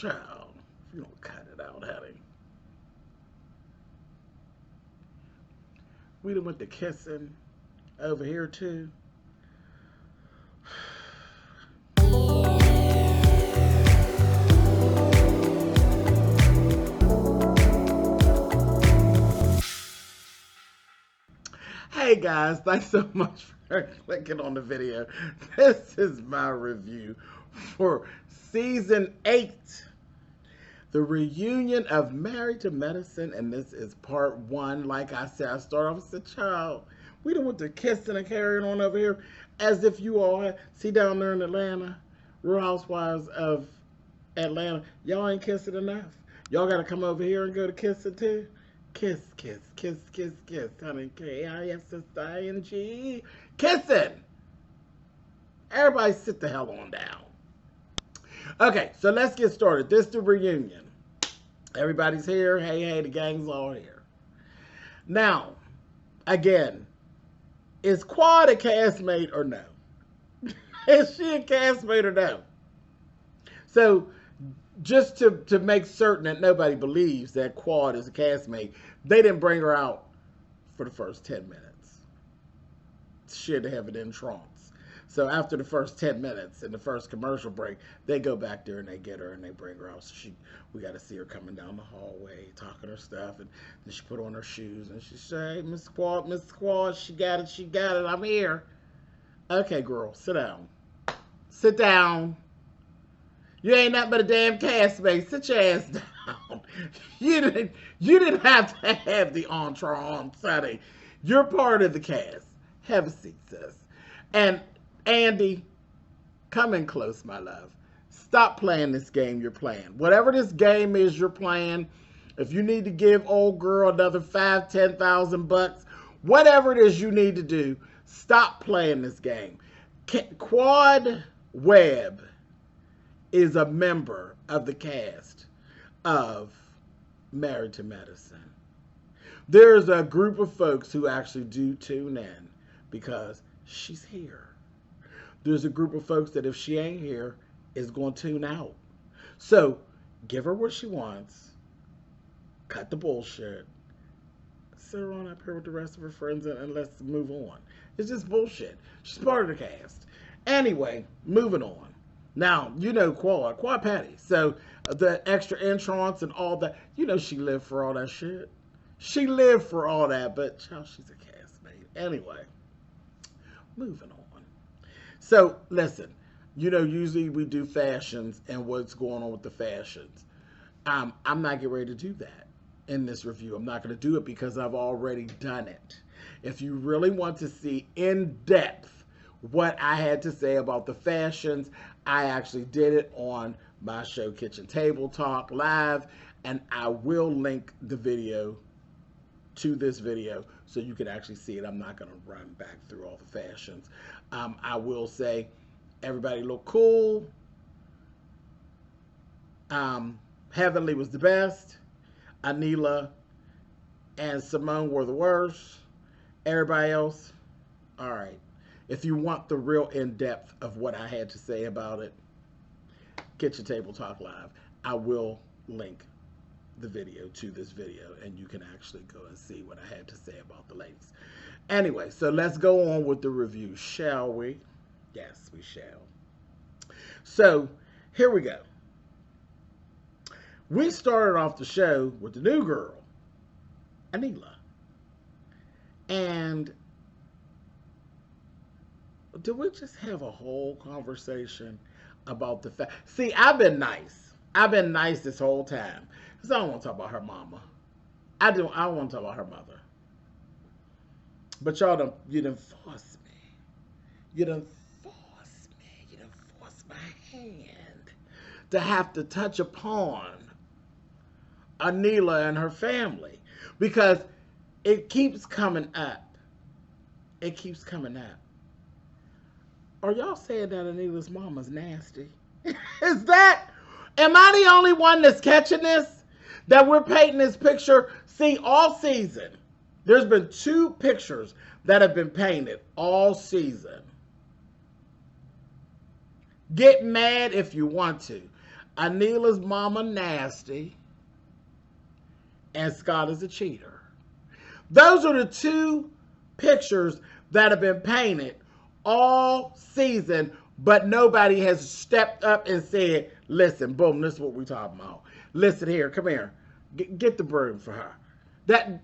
Child, if you don't cut it out, honey. We done went to kissing over here too. Hey guys, thanks so much for clicking on the video. This is my review for season 8, the reunion of Married to Medicine, and this is part 1. Like I said, I start off as a child. We done went to kissing and carrying on over here as if you all see down there in Atlanta, Real Housewives of Atlanta. Y'all ain't kissing enough. Y'all got to come over here and go to kissing too. Kiss, kiss, kiss, kiss, kiss, honey. K-I-S-S-I-N-G. Kissing. Everybody sit the hell on down. Okay, so let's get started. This is the reunion. Everybody's here. Hey, hey, the gang's all here. Now, again, is Quad a castmate or no? Is she a castmate or no? So, just to make certain that nobody believes that Quad is a castmate, they didn't bring her out for the first 10 minutes. She had to have it in trance. So after the first 10 minutes in the first commercial break, they go back there and they get her and they bring her out. So we got to see her coming down the hallway, talking her stuff, and then she put on her shoes and she said, "Hey, Miss Quad, she got it, I'm here." Okay, girl, sit down. Sit down. You ain't nothing but a damn castmate. Sit your ass down. You didn't have to have the entrance, honey. You're part of the cast. Have a seat, sis. And Andy, come in close, my love. Stop playing this game you're playing. Whatever this game is you're playing, if you need to give old girl another $5,000-$10,000, whatever it is you need to do, stop playing this game. Quad Webb is a member of the cast of Married to Medicine. There's a group of folks who actually do tune in because she's here. There's a group of folks that if she ain't here is going to tune out. So give her what she wants. Cut the bullshit. Sit her on up here with the rest of her friends and let's move on. It's just bullshit. She's part of the cast. Anyway, moving on. Now, you know Quad Patty. So the extra entrance and all that, you know she lived for all that shit. She lived for all that, but child, she's a castmate. Anyway, moving on. So, listen, you know, usually we do fashions and what's going on with the fashions. I'm not getting ready to do that in this review. I'm not going to do it because I've already done it. If you really want to see in depth what I had to say about the fashions, I actually did it on my show Kitchen Table Talk Live, and I will link the video to this video so you can actually see it. I'm not going to run back through all the fashions. I will say everybody looked cool. Heavenly was the best. Anila and Simone were the worst. Everybody else, all right. If you want the real in-depth of what I had to say about it, Kitchen Table Talk Live, I will link the video to this video, and you can actually go and see what I had to say about the ladies. Anyway, so let's go on with the review, shall we? Yes, we shall. So, here we go. We started off the show with the new girl, Anila. And did we just have a whole conversation about the fact? See, I've been nice. I've been nice this whole time. Because I don't want to talk about her mama. I don't want to talk about her mother. But y'all you done force me. You done force me. You done force my hand to have to touch upon Anila and her family. Because it keeps coming up. It keeps coming up. Are y'all saying that Anila's mama's nasty? Is that? Am I the only one that's catching this? That we're painting this picture? See, all season, there's been 2 pictures that have been painted all season. Get mad if you want to. Anila's mama nasty, and Scott is a cheater. Those are the two pictures that have been painted all season, but nobody has stepped up and said, listen, boom, this is what we're talking about. Listen here, come here. Get the broom for her. That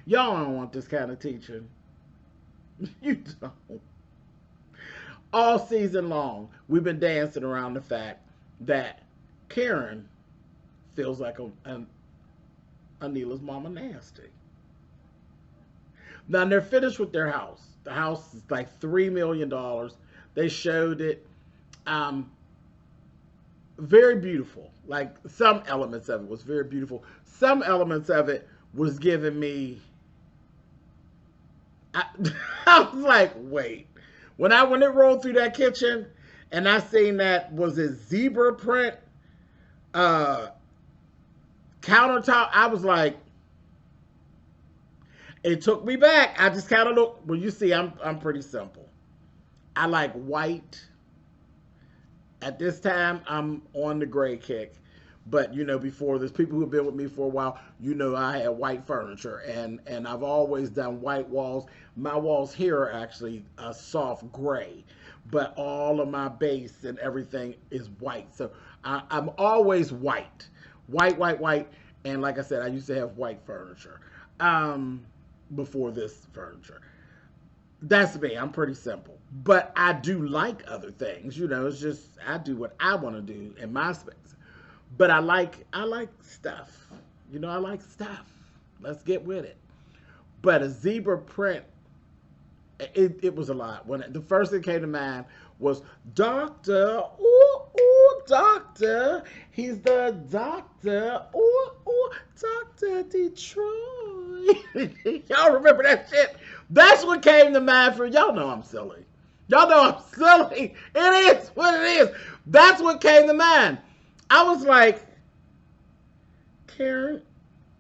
y'all don't want this kind of teaching. You don't. All season long, we've been dancing around the fact that Karen feels like Anila's mama nasty. Now they're finished with their house. The house is like $3 million. They showed it. Very beautiful. Like some elements of it was very beautiful. Some elements of it was giving me. I was like, wait. When it rolled through that kitchen, and I seen that was a zebra print countertop, I was like, it took me back. I just kind of look. Well, you see, I'm pretty simple. I like white. At this time, I'm on the gray kick. But, you know, before this, people who have been with me for a while, you know I had white furniture. And I've always done white walls. My walls here are actually a soft gray. But all of my base and everything is white. So I'm always white. White. And like I said, I used to have white furniture before this furniture. That's me. I'm pretty simple. But I do like other things. You know, it's just I do what I want to do in my space. But I like stuff. You know, I like stuff. Let's get with it. But a zebra print, it was a lot. When the first thing came to mind was Doctor. Ooh, Doctor. He's the Doctor. Ooh, Dr. Detroit. Y'all remember that shit? That's what came to mind for y'all. Know I'm silly. Y'all know I'm silly. It is what it is. That's what came to mind. I was like, Karen,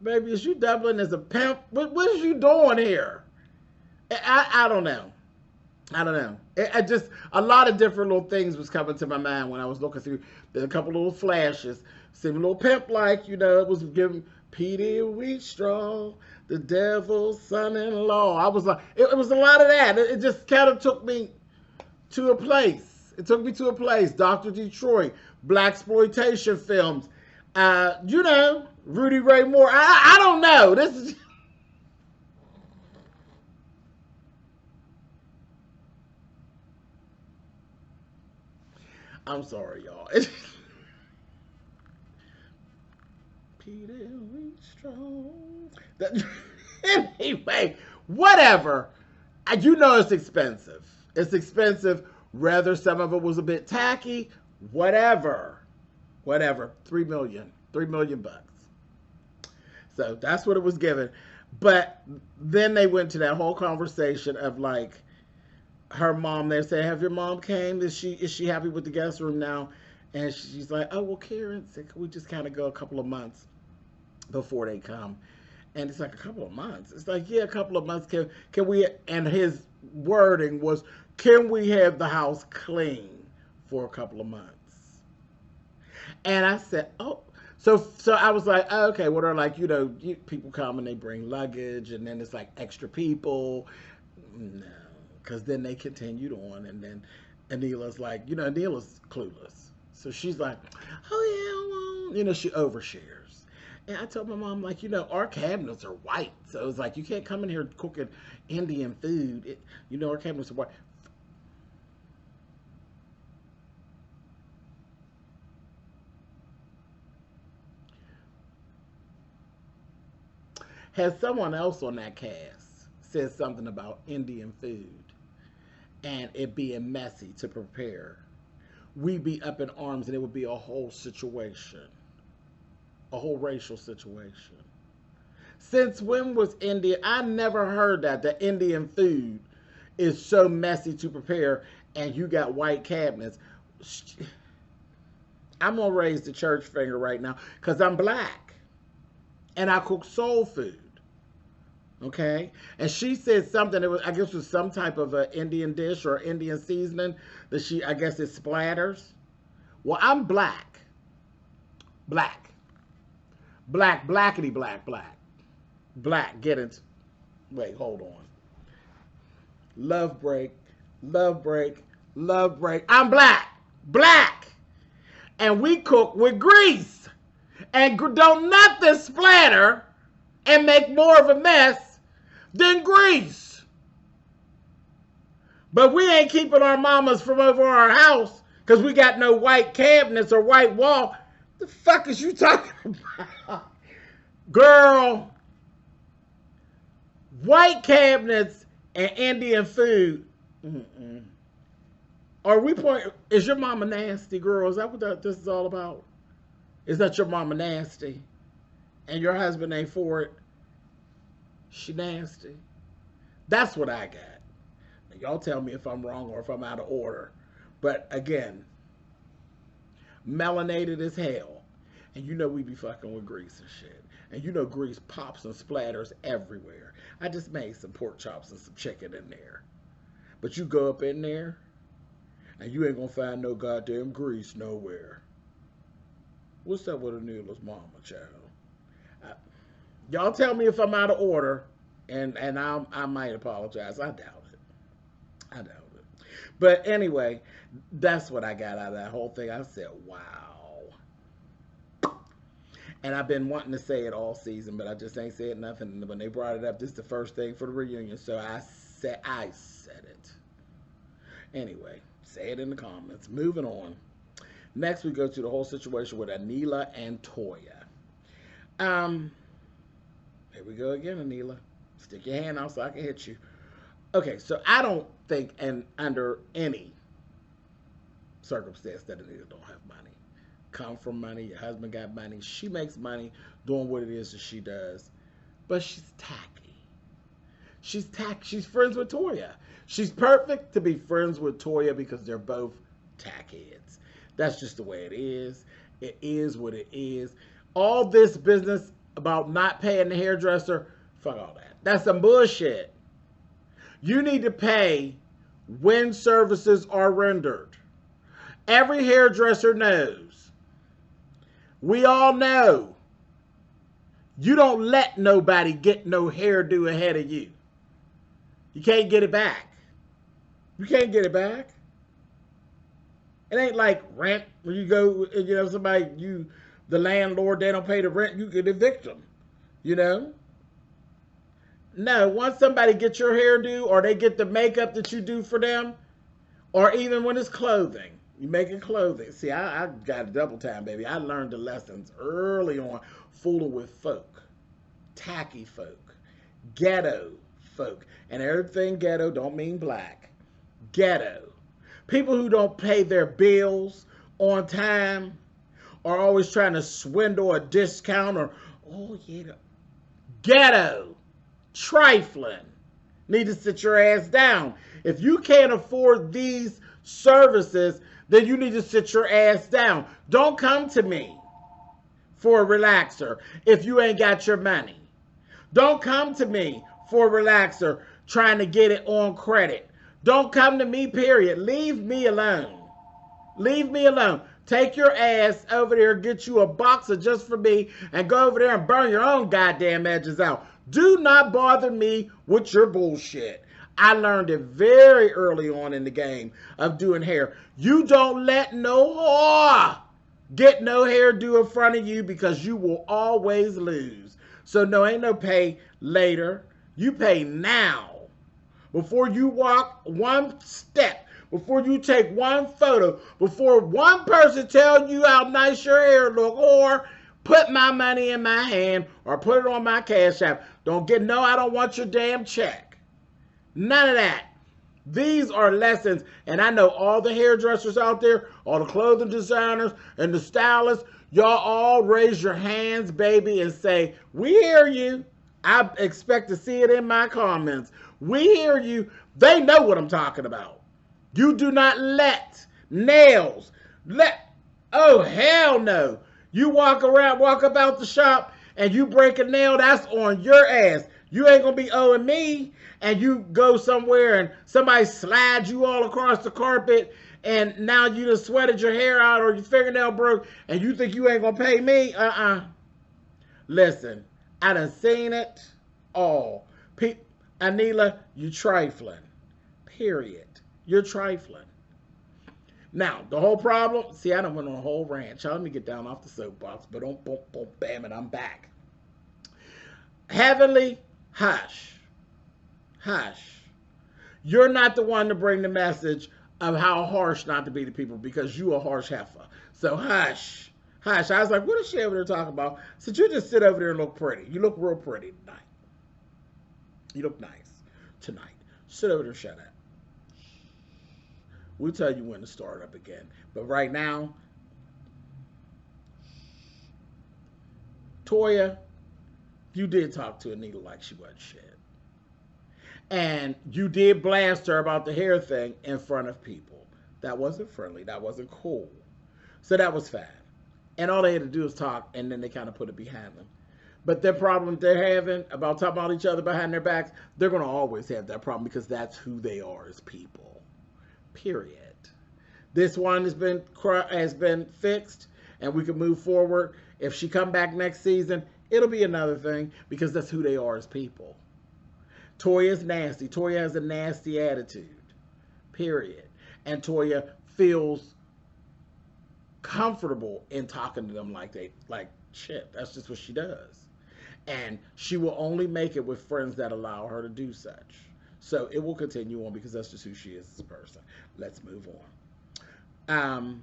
baby, is you doubling as a pimp? What is you doing here? I don't know. I don't know. I just, a lot of different little things was coming to my mind when I was looking through. There's a couple little flashes. Seemed a little pimp-like, you know, it was giving Petey Wheatstraw, the devil's son-in-law. I was like, it was a lot of that. It just kind of took me to a place. It took me to a place. Dr. Detroit, blaxploitation films. You know, Rudy Ray Moore. I don't know. This is. I'm sorry, y'all. Peter Wheatstraw. Anyway, whatever. You know it's expensive. It's expensive. Rather, some of it was a bit tacky. Whatever. 3 million bucks. So that's what it was given. But then they went to that whole conversation of like her mom. They said, "Have your mom came? Is she happy with the guest room now?" And she's like, "Oh well, Karen said, can we just kind of go a couple of months before they come?" And it's like, a couple of months. It's like, yeah, a couple of months. Can we? And his wording was, "Can we have the house clean for a couple of months?" And I said, "Oh." So I was like, oh, okay, what are like, you know, people come and they bring luggage, and then it's like extra people. No, because then they continued on, and then Anila's like, you know, Anila's clueless. So she's like, oh, yeah, well, you know, she overshares. And I told my mom, like, you know, our cabinets are white. So it's like, you can't come in here cooking Indian food. You know, our cabinets are white. Has someone else on that cast said something about Indian food and it being messy to prepare, we'd be up in arms and it would be a whole situation, a whole racial situation. Since when was India? I never heard that Indian food is so messy to prepare and you got white cabinets. I'm going to raise the church finger right now because I'm black and I cook soul food. Okay, and she said something. It was, I guess, was some type of an Indian dish or Indian seasoning that she, I guess, it splatters. Well, I'm black, black, black, blackity, black, black, black. Get it? Wait, hold on. Love break, love break, love break. I'm black, black, and we cook with grease, and don't nothing splatter and make more of a mess than grease. But we ain't keeping our mamas from over our house because we got no white cabinets or white wall. The fuck is you talking about? Girl, white cabinets and Indian food. Mm-mm. Are we point? Is your mama nasty, girl? Is that what this is all about? Is that your mama nasty? And your husband ain't for it? She nasty. That's what I got. Now, y'all tell me if I'm wrong or if I'm out of order. But again, melanated as hell. And you know we be fucking with grease and shit. And you know grease pops and splatters everywhere. I just made some pork chops and some chicken in there. But you go up in there, and you ain't gonna find no goddamn grease nowhere. What's up with Anila's mama, child? Y'all tell me if I'm out of order, and I might apologize. I doubt it. I doubt it. But anyway, that's what I got out of that whole thing. I said, wow. And I've been wanting to say it all season, but I just ain't said nothing. When they brought it up, this is the first thing for the reunion, so I said it. Anyway, say it in the comments. Moving on. Next, we go to the whole situation with Anila and Toya. Here we go again, Anila. Stick your hand out so I can hit you. Okay, so I don't think, and under any circumstance, that Anila don't have money. Come from money, your husband got money, she makes money doing what it is that she does. But she's tacky. She's friends with Toya. She's perfect to be friends with Toya because they're both tackheads. That's just the way it is. It is what it is. All this business about not paying the hairdresser, fuck all that. That's some bullshit. You need to pay when services are rendered. Every hairdresser knows. We all know. You don't let nobody get no hairdo ahead of you. You can't get it back. You can't get it back. It ain't like rent when you go, you know, somebody, the landlord, they don't pay the rent, you can evict them, you know? No, once somebody gets your hairdo or they get the makeup that you do for them, or even when it's clothing, you making clothing. See, I got a double time, baby. I learned the lessons early on, fooling with folk, tacky folk, ghetto folk. And everything ghetto don't mean black. Ghetto. People who don't pay their bills on time are always trying to swindle a discount or, oh yeah, ghetto, trifling. Need to sit your ass down. If you can't afford these services, then you need to sit your ass down. Don't come to me for a relaxer if you ain't got your money. Don't come to me for a relaxer trying to get it on credit. Don't come to me, period. Leave me alone. Leave me alone. Take your ass over there, get you a boxer just for me, and go over there and burn your own goddamn edges out. Do not bother me with your bullshit. I learned it very early on in the game of doing hair. You don't let no whore get no hairdo in front of you because you will always lose. So no, ain't no pay later. You pay now. Before you walk one step, before you take one photo, before one person tells you how nice your hair look, or put my money in my hand or put it on my Cash App. Don't get, no, I don't want your damn check. None of that. These are lessons, and I know all the hairdressers out there, all the clothing designers and the stylists, y'all all raise your hands, baby, and say, we hear you. I expect to see it in my comments. We hear you. They know what I'm talking about. You do not let nails, oh, hell no. You walk about the shop and you break a nail, that's on your ass. You ain't gonna be owing me, and you go somewhere and somebody slides you all across the carpet, and now you just sweated your hair out or your fingernail broke, and you think you ain't gonna pay me? Listen, I done seen it all. Anila, you trifling. Period. You're trifling. Now, the whole problem, see, I done went on a whole rant. Y'all, let me get down off the soapbox, but don't boom, boom, bam, and I'm back. Heavenly, hush. Hush. You're not the one to bring the message of how harsh not to be to people because you a harsh heifer. So hush. Hush. I was like, what is she over there talking about? So you just sit over there and look pretty. You look real pretty tonight. You look nice tonight. Sit over there and shut up. We'll tell you when to start up again. But right now, Toya, you did talk to Anita like she wasn't shit. And you did blast her about the hair thing in front of people. That wasn't friendly. That wasn't cool. So that was fine. And all they had to do was talk, and then they kind of put it behind them. But their problem they're having about talking about each other behind their backs, they're going to always have that problem because that's who they are as people. Period. This one has been fixed, and we can move forward. If she come back next season, it'll be another thing because that's who they are as people. Toya's nasty. Toya has a nasty attitude. Period. And Toya feels comfortable in talking to them like shit. That's just what she does. And she will only make it with friends that allow her to do such. So it will continue on because that's just who she is as a person. Let's move on.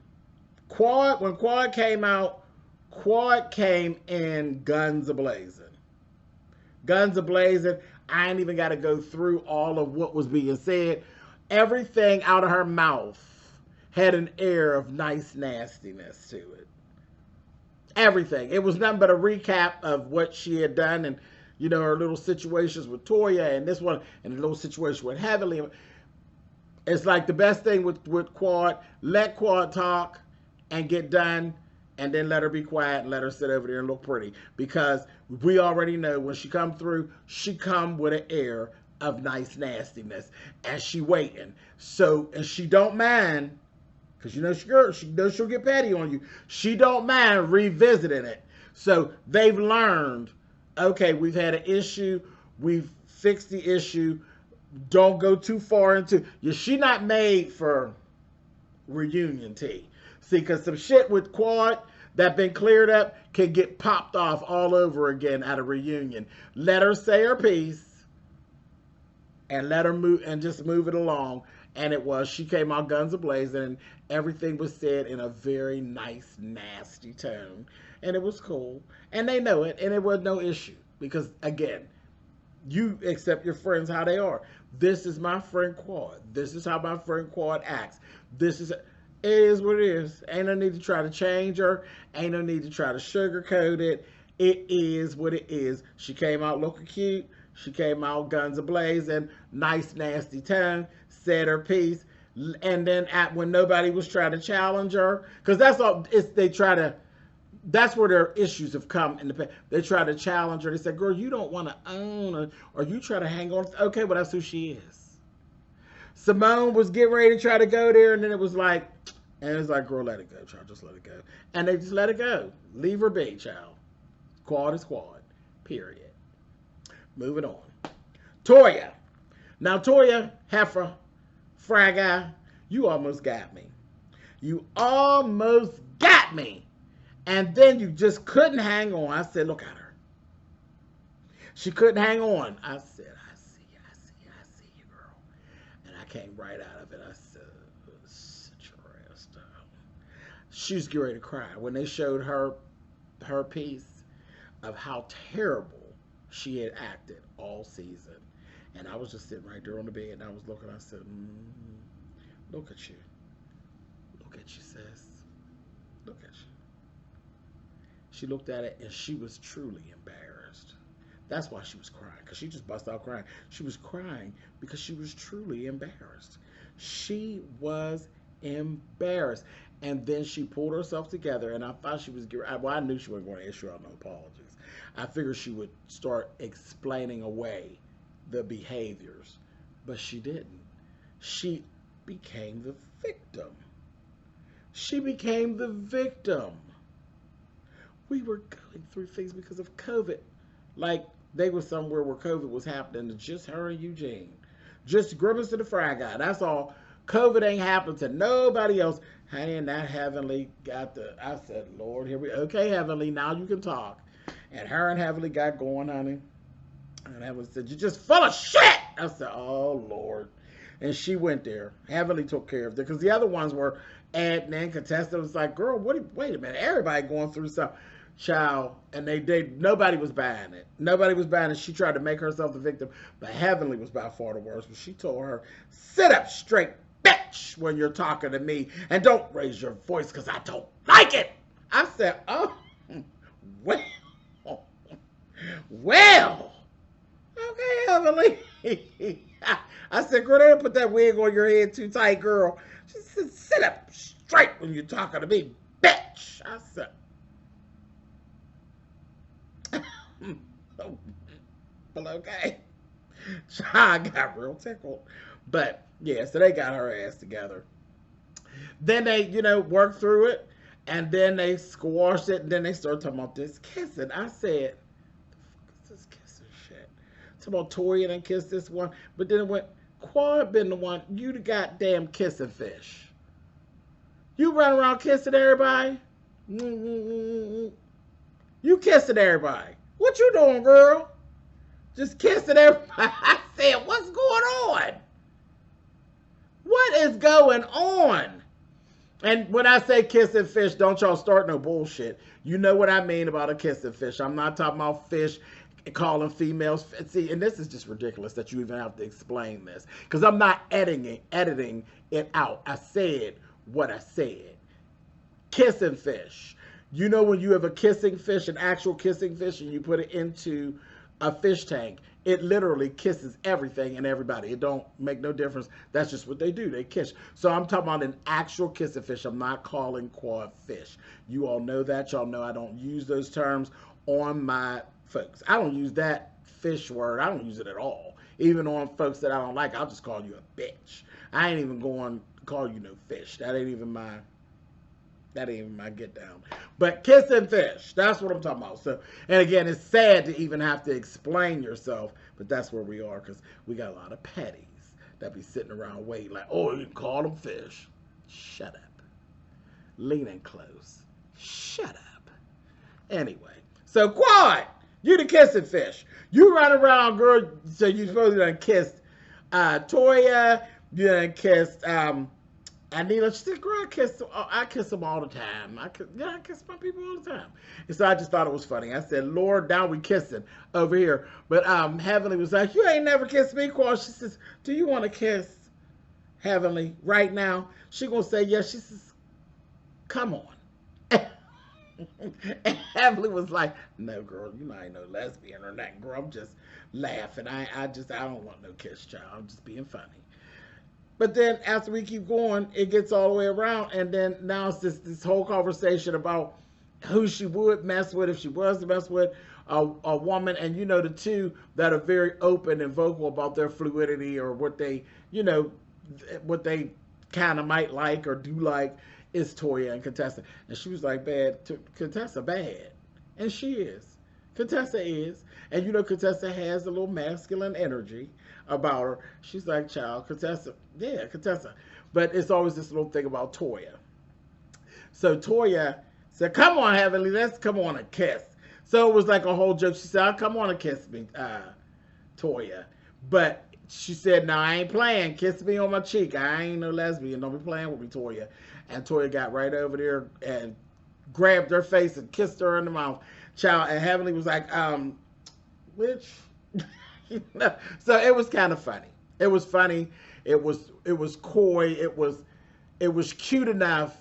Quad, when Quad came out, Quad came in guns a-blazing. Guns a-blazing. I ain't even got to go through all of what was being said. Everything out of her mouth had an air of nice nastiness to it. Everything. It was nothing but a recap of what she had done and, you know, her little situations with Toya and this one and the little situation with Heavenly. It's like the best thing with Quad, let Quad talk and get done and then let her be quiet and let her sit over there and look pretty. Because we already know when she come through, she come with an air of nice nastiness. And she waiting. So, and she don't mind, because you know she knows she'll get petty on you. She don't mind revisiting it. So they've learned, okay, we've had an issue. We've fixed the issue. Don't go too far into, she not made for reunion tea. See, because some shit with Quad that been cleared up can get popped off all over again at a reunion. Let her say her piece and let her move and just move it along. And it was, she came out guns a-blazing and everything was said in a very nice, nasty tone. And it was cool. And they know it and it was no issue. Because again, you accept your friends how they are. This is my friend Quad. This is how my friend Quad acts. It is what it is. Ain't no need to try to change her. Ain't no need to try to sugarcoat it. It is what it is. She came out looking cute. She came out guns a-blazing. Nice, nasty tone. Said her piece. And then when nobody was trying to challenge her, because that's all, that's where their issues have come in the past. They try to challenge her. They say, girl, you don't want to own or you try to hang on. Okay, well, that's who she is. Simone was getting ready to try to go there, and then it was like, girl, let it go, child. Just let it go. And they just let it go. Leave her be, child. Quad is Quad. Period. Moving on. Toya. Now, Toya, heifer, frag, you almost got me. You almost got me. And then you just couldn't hang on. I said, look at her. She couldn't hang on. I said, I see you, girl. And I came right out of it. I said, sit your ass down. She's getting ready to cry. When they showed her piece of how terrible she had acted all season. And I was just sitting right there on the bed and I was looking. I said, look at you. Look at you, sis. Look at you. She looked at it and she was truly embarrassed. That's why she was crying, because she just busted out crying. She was crying because she was truly embarrassed. She was embarrassed. And then she pulled herself together, and I thought she was, well, I knew she wasn't going to issue out no apologies. I figured she would start explaining away the behaviors, but she didn't. She became the victim. She became the victim. We were going through things because of COVID. Like they were somewhere where COVID was happening to just her and Eugene. Just Grimace and the Fry Guy. That's all. COVID ain't happened to nobody else. Honey, and that Heavenly got the, I said, Lord, here we, okay, Heavenly, now you can talk. And her and Heavenly got going, honey. And Heavenly said, you're just full of shit. I said, oh, Lord. And she went there. Heavenly took care of it. Because the other ones were adding and contestant was like, girl, wait a minute. Everybody going through stuff. Child. And they nobody was buying it. Nobody was buying it. She tried to make herself the victim. But Heavenly was by far the worst. But she told her, sit up straight, bitch, when you're talking to me. And don't raise your voice because I don't like it. I said, oh, well. Well. Okay, Heavenly. I said, girl, they didn't put that wig on your head too tight, girl. She said, sit up straight when you're talking to me, bitch. I said, well, okay. I got real tickled. But, yeah, so they got her ass together. Then they, worked through it. And then they squashed it. And then they started talking about this kissing. I said, this kissing shit. Talking about Toya and kissed this one. But then it went, Quad been the one, you the goddamn kissing fish. You run around kissing everybody? You kissing everybody. What you doing, girl? Just kissing everybody. I said, what's going on? What is going on? And when I say kissing fish, don't y'all start no bullshit. You know what I mean about a kissing fish. I'm not talking about fish calling females. See, and this is just ridiculous that you even have to explain this. Because I'm not editing it out. I said what I said. Kissing fish. You know when you have a kissing fish, an actual kissing fish, and you put it into a fish tank, it literally kisses everything and everybody. It don't make no difference. That's just what they do. They kiss. So I'm talking about an actual kissing fish. I'm not calling quad fish. You all know that. Y'all know I don't use those terms on my folks. I don't use that fish word. I don't use it at all. Even on folks that I don't like, I'll just call you a bitch. I ain't even going to call you no fish. That ain't even my get down. But kissing fish, that's what I'm talking about. So, and again, it's sad to even have to explain yourself, but that's where we are because we got a lot of petties that be sitting around waiting like, oh, you can call them fish. Shut up. Leaning close. Shut up. Anyway, so Quad, you the kissing fish. You run around, girl, so you supposed to done kissed Toya, you done kissed Anila. She said, girl, I kiss them all the time. I kiss my people all the time. And so I just thought it was funny. I said, Lord, now we kissing over here. But Heavenly was like, you ain't never kissed me, Quad. She says, do you want to kiss Heavenly right now? She gonna say yes. She says, come on. And Heavenly was like, no, girl, you know I ain't no lesbian or nothing, girl. I'm just laughing. I don't want no kiss, child. I'm just being funny. But then after we keep going, it gets all the way around. And then now it's this whole conversation about who she would mess with if she was to mess with a woman. And the two that are very open and vocal about their fluidity or what they, what they kind of might like or do like is Toya and Contessa. And she was like, Contessa bad. And she is. Contessa is. And Contessa has a little masculine energy about her. She's like, child, Contessa. Yeah, Contessa. But it's always this little thing about Toya. So Toya said, come on, Heavenly, let's come on and kiss. So it was like a whole joke. She said, oh, come on and kiss me, Toya. But she said, no, I ain't playing. Kiss me on my cheek. I ain't no lesbian. Don't be playing with me, Toya. And Toya got right over there and grabbed her face and kissed her in the mouth. Child, and Heavenly was like, which? So it was kind of funny. It was funny. It was coy. It was cute enough.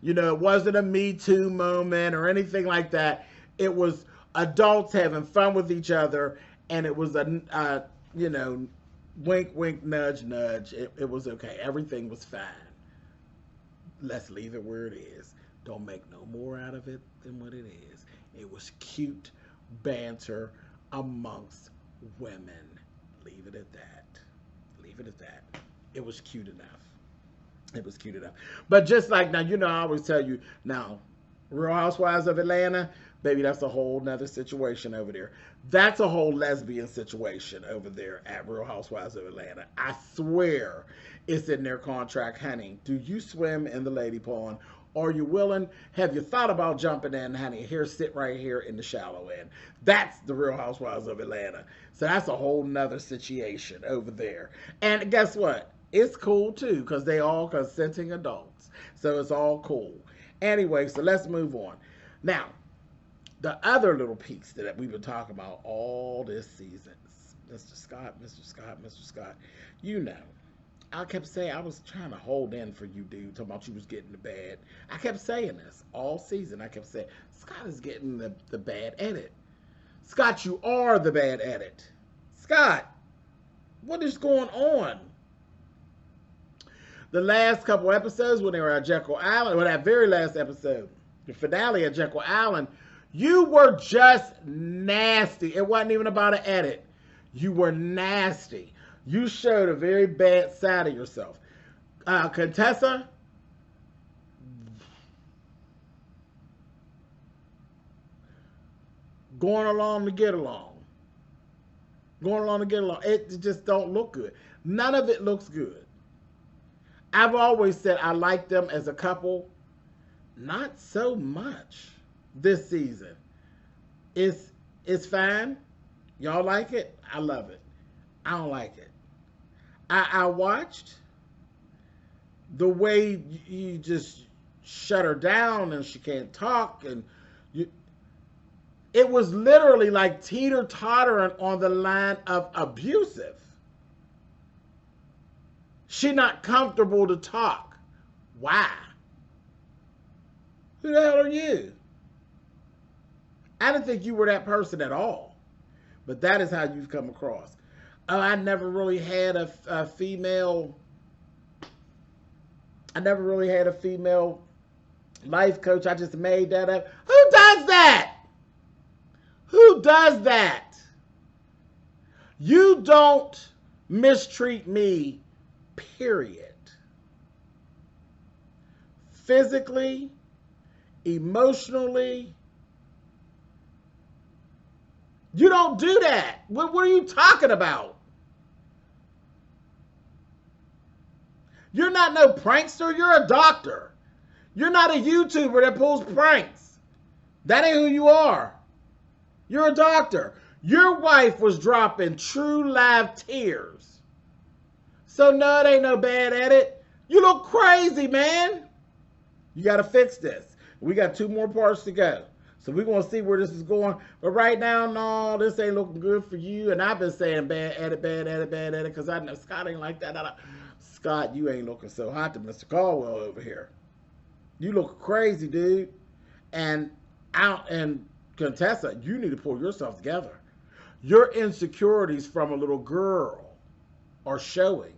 It wasn't a Me Too moment or anything like that. It was adults having fun with each other, and it was a wink, wink, nudge, nudge. It was okay. Everything was fine. Let's leave it where it is. Don't make no more out of it than what it is. It was cute banter amongst women. Leave it at that. Leave it at that. It was cute enough. It was cute enough. But just like now, you know, I always tell you now, Real Housewives of Atlanta, baby, that's a whole nother situation over there. That's a whole lesbian situation over there at Real Housewives of Atlanta. I swear it's in their contract, honey. Do you swim in the lady pond? Are you willing? Have you thought about jumping in, honey? Here, sit right here in the shallow end. That's the Real Housewives of Atlanta. So that's a whole nother situation over there. And guess what? It's cool too, because they all consenting adults. So it's all cool. Anyway, so let's move on. Now, the other little piece that we've been talking about all this season, Mr. Scott, Mr. Scott, Mr. Scott, you know, I kept saying, I was trying to hold in for you, dude, talking about you was getting the bad. I kept saying this all season. I kept saying, Scott is getting the bad edit. Scott, you are the bad edit. Scott, what is going on? The last couple episodes when they were at Jekyll Island, well, that very last episode, the finale at Jekyll Island, you were just nasty. It wasn't even about an edit. You were nasty. You showed a very bad side of yourself. Contessa, going along to get along. Going along to get along. It just don't look good. None of it looks good. I've always said I like them as a couple. Not so much this season. It's fine. Y'all like it? I love it. I don't like it. I watched the way you just shut her down and she can't talk, and it was literally like teeter-tottering on the line of abusive. She not comfortable to talk. Why? Who the hell are you? I didn't think you were that person at all. But that is how you've come across. Oh, I never really had a female life coach. I just made that up. Who does that? Who does that? You don't mistreat me, period. Physically, emotionally. You don't do that. What are you talking about? You're not no prankster. You're a doctor. You're not a YouTuber that pulls pranks. That ain't who you are. You're a doctor. Your wife was dropping true live tears. So no, it ain't no bad edit. You look crazy, man. You got to fix this. We got 2 more parts to go. So we're going to see where this is going. But right now, no, this ain't looking good for you. And I've been saying bad edit, because I know Scott ain't like that. Scott, you ain't looking so hot to Mr. Colwell over here. You look crazy, dude. And Contessa, you need to pull yourself together. Your insecurities from a little girl are showing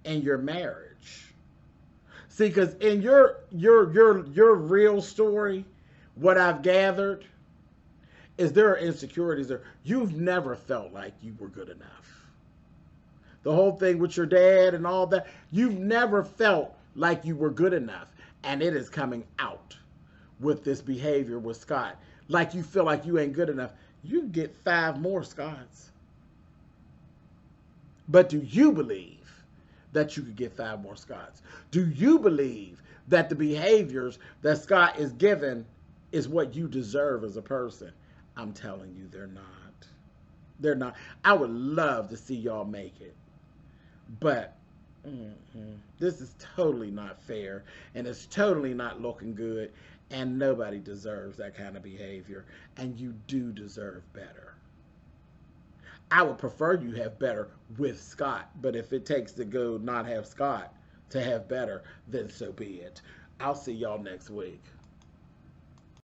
in your marriage. See, because in your real story, what I've gathered is there are insecurities there. You've never felt like you were good enough. The whole thing with your dad and all that, you've never felt like you were good enough. And it is coming out with this behavior with Scott. Like you feel like you ain't good enough. You can get 5 more Scotts. But do you believe that you could get 5 more Scotts? Do you believe that the behaviors that Scott is given is what you deserve as a person? I'm telling you, they're not. They're not. I would love to see y'all make it. But this is totally not fair. And it's totally not looking good. And nobody deserves that kind of behavior. And you do deserve better. I would prefer you have better with Scott. But if it takes to go not have Scott to have better, then so be it. I'll see y'all next week.